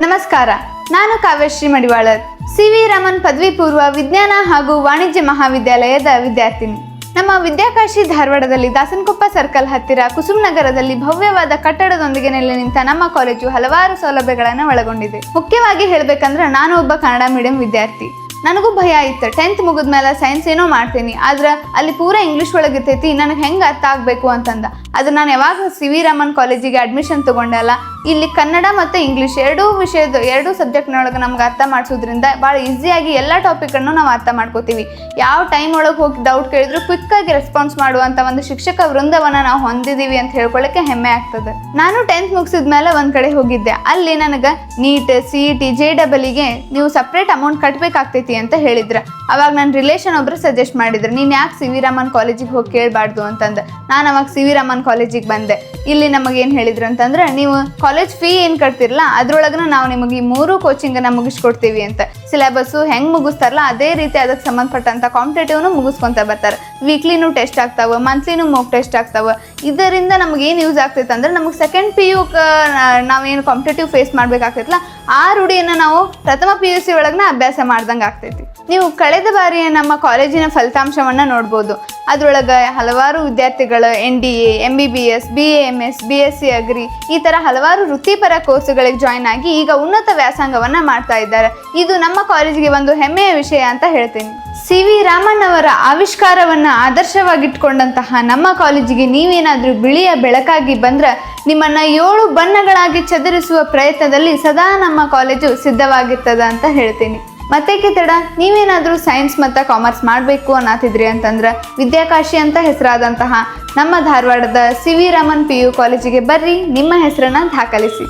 ನಮಸ್ಕಾರ, ನಾನು ಕಾವ್ಯಶ್ರೀ ಮಡಿವಾಳರ್, ಸಿ.ವಿ. ರಾಮನ್ ಪದವಿ ಪೂರ್ವ ವಿಜ್ಞಾನ ಹಾಗೂ ವಾಣಿಜ್ಯ ಮಹಾವಿದ್ಯಾಲಯದ ವಿದ್ಯಾರ್ಥಿನಿ. ನಮ್ಮ ವಿದ್ಯಾಕಾಶಿ ಧಾರವಾಡದಲ್ಲಿ ದಾಸನಕೊಪ್ಪ ಸರ್ಕಲ್ ಹತ್ತಿರ ಕುಸುಮನಗರದಲ್ಲಿ ಭವ್ಯವಾದ ಕಟ್ಟಡದೊಂದಿಗೆ ನೆಲೆ ನಿಂತ ನಮ್ಮ ಕಾಲೇಜು ಹಲವಾರು ಸೌಲಭ್ಯಗಳನ್ನು ಒಳಗೊಂಡಿದೆ. ಮುಖ್ಯವಾಗಿ ಹೇಳಬೇಕಂದ್ರೆ ನಾನು ಒಬ್ಬ ಕನ್ನಡ ಮೀಡಿಯಂ ವಿದ್ಯಾರ್ಥಿ. ನನಗೂ ಭಯ ಇತ್ತು. 10th ಮುಗಿದ್ಮೇಲೆ ಸೈನ್ಸ್ ಏನೋ ಮಾಡ್ತೀನಿ, ಆದ್ರೆ ಅಲ್ಲಿ ಪೂರಾ ಇಂಗ್ಲೀಷ್ ಒಳಗಿರ್ತೈತಿ, ನನಗೆ ಹೆಂಗೆ ಅರ್ಥ ಆಗಬೇಕು ಅಂತಂದ. ಅದು ನಾನು ಯಾವಾಗ ಸಿ.ವಿ. ರಾಮನ್ ಕಾಲೇಜಿಗೆ ಅಡ್ಮಿಷನ್ ತೊಗೊಂಡೆ ಅಲ್ಲ, ಇಲ್ಲಿ ಕನ್ನಡ ಮತ್ತು ಇಂಗ್ಲೀಷ್ ಎರಡೂ ಸಬ್ಜೆಕ್ಟ್ನೊಳಗೆ ನಮ್ಗೆ ಅರ್ಥ ಮಾಡಿಸೋದ್ರಿಂದ ಭಾಳ ಈಸಿಯಾಗಿ ಎಲ್ಲ ಟಾಪಿಕನ್ನು ನಾವು ಅರ್ಥ ಮಾಡ್ಕೋತೀವಿ. ಯಾವ ಟೈಮ್ ಒಳಗೆ ಹೋಗಿ ಡೌಟ್ ಕೇಳಿದ್ರು ಕ್ವಿಕ್ಕಾಗಿ ರೆಸ್ಪಾನ್ಸ್ ಮಾಡುವಂಥ ಒಂದು ಶಿಕ್ಷಕ ವೃಂದವನ್ನು ನಾವು ಹೊಂದಿದ್ದೀವಿ ಅಂತ ಹೇಳ್ಕೊಳ್ಳೋಕ್ಕೆ ಹೆಮ್ಮೆ ಆಗ್ತದೆ. ನಾನು 10th ಮುಗಿಸಿದ್ಮೇಲೆ ಒಂದು ಕಡೆ ಹೋಗಿದ್ದೆ. ಅಲ್ಲಿ ನನಗೆ ನೀಟ್, CET, JEE ನೀವು ಸಪ್ರೇಟ್ ಅಮೌಂಟ್ ಕಟ್ಟಬೇಕಾಗ್ತೈತಿ ಅಂತ ಹೇಳಿದ್ರು. ಅವಾಗ ನನ್ನ ರಿಲೇಷನ್ ಒಬ್ರು ಸಜೆಸ್ಟ್ ಮಾಡಿದ್ರು, ನೀನು ಯಾಕೆ ಸಿ.ವಿ. ರಾಮನ್ ಕಾಲೇಜಿಗೆ ಹೋಗಿ ಕೇಳಬಾರ್ದು ಅಂತಂದು. ನಾನು ಅವಾಗ ಸಿ.ವಿ. ರಾಮನ್ ಕಾಲೇಜಿಗೆ ಬಂದೆ. ಇಲ್ಲಿ ನಮಗೇನು ಹೇಳಿದ್ರು ಅಂತಂದ್ರೆ, ನೀವು ಕಾಲೇಜ್ ಫೀ ಏನು ಕಟ್ತಿರಲ್ಲ ಅದ್ರೊಳಗನ ನಾವು ನಿಮಗೆ ಈ 3 ಕೋಚಿಂಗನ್ನು ಮುಗಿಸ್ಕೊಡ್ತೀವಿ ಅಂತ. ಸಿಲೆಬಸ್ಸು ಹೆಂಗೆ ಮುಗಿಸ್ತಾರಲ್ಲ ಅದೇ ರೀತಿ ಅದಕ್ಕೆ ಸಂಬಂಧಪಟ್ಟಂಥ ಕಾಂಪಿಟೇಟಿವ್ನು ಮುಗಿಸ್ಕೊತ ಬರ್ತಾರೆ. ವೀಕ್ಲಿನೂ ಟೆಸ್ಟ್ ಆಗ್ತಾವೆ, ಮಂತ್ಲಿನೂ ಮೋಕ್ ಟೆಸ್ಟ್ ಆಗ್ತಾವೆ. ಇದರಿಂದ ನಮಗೇನು ಯೂಸ್ ಆಗ್ತೈತೆ ಅಂದ್ರೆ, ನಮಗೆ ಸೆಕೆಂಡ್ PU ನಾವೇನು ಕಾಂಪಿಟೇಟಿವ್ ಫೇಸ್ ಮಾಡ್ಬೇಕಾಗ್ತೈತಲ್ಲ ಆ ರೂಢಿಯನ್ನು ನಾವು ಪ್ರಥಮ PUC ಒಳಗನ ಅಭ್ಯಾಸ ಮಾಡ್ದಂಗೆ ಆಗ್ತೈತಿ. ನೀವು ಕಳೆದ ಬಾರಿಯ ನಮ್ಮ ಕಾಲೇಜಿನ ಫಲಿತಾಂಶವನ್ನು ನೋಡ್ಬೋದು. ಅದರೊಳಗೆ ಹಲವಾರು ವಿದ್ಯಾರ್ಥಿಗಳು NDA, MBBS, BAMS, BSc agri ಈ ಥರ ಹಲವಾರು ವೃತ್ತಿಪರ ಕೋರ್ಸುಗಳಿಗೆ ಜಾಯ್ನ್ ಆಗಿ ಈಗ ಉನ್ನತ ವ್ಯಾಸಂಗವನ್ನು ಮಾಡ್ತಾ ಇದ್ದಾರೆ. ಇದು ನಮ್ಮ ಕಾಲೇಜಿಗೆ ಒಂದು ಹೆಮ್ಮೆಯ ವಿಷಯ ಅಂತ ಹೇಳ್ತೀನಿ. ಸಿ.ವಿ. ರಾಮನ್ ಅವರ ಆವಿಷ್ಕಾರವನ್ನು ಆದರ್ಶವಾಗಿಟ್ಕೊಂಡಂತಹ ನಮ್ಮ ಕಾಲೇಜಿಗೆ ನೀವೇನಾದರೂ ಬಿಳಿಯ ಬೆಳಕಾಗಿ ಬಂದ್ರೆ ನಿಮ್ಮನ್ನು 7 ಬಣ್ಣಗಳಾಗಿ ಚದುರಿಸುವ ಪ್ರಯತ್ನದಲ್ಲಿ ಸದಾ ನಮ್ಮ ಕಾಲೇಜು ಸಿದ್ಧವಾಗಿರ್ತದ ಅಂತ ಹೇಳ್ತೀನಿ. ಮತ್ತೇಕೆ ತಡ, ನೀವೇನಾದರೂ ಸೈನ್ಸ್ ಮತ್ತು ಕಾಮರ್ಸ್ ಮಾಡಬೇಕು ಅನ್ನತಿದ್ರಿ ಅಂತಂದ್ರೆ ವಿದ್ಯಾಕಾಶಿ ಅಂತ ಹೆಸರಾದಂತಹ ನಮ್ಮ ಧಾರವಾಡದ ಸಿ.ವಿ. ರಾಮನ್ PU ಕಾಲೇಜಿಗೆ ಬರ್ರಿ, ನಿಮ್ಮ ಹೆಸರನ್ನು ದಾಖಲಿಸಿ.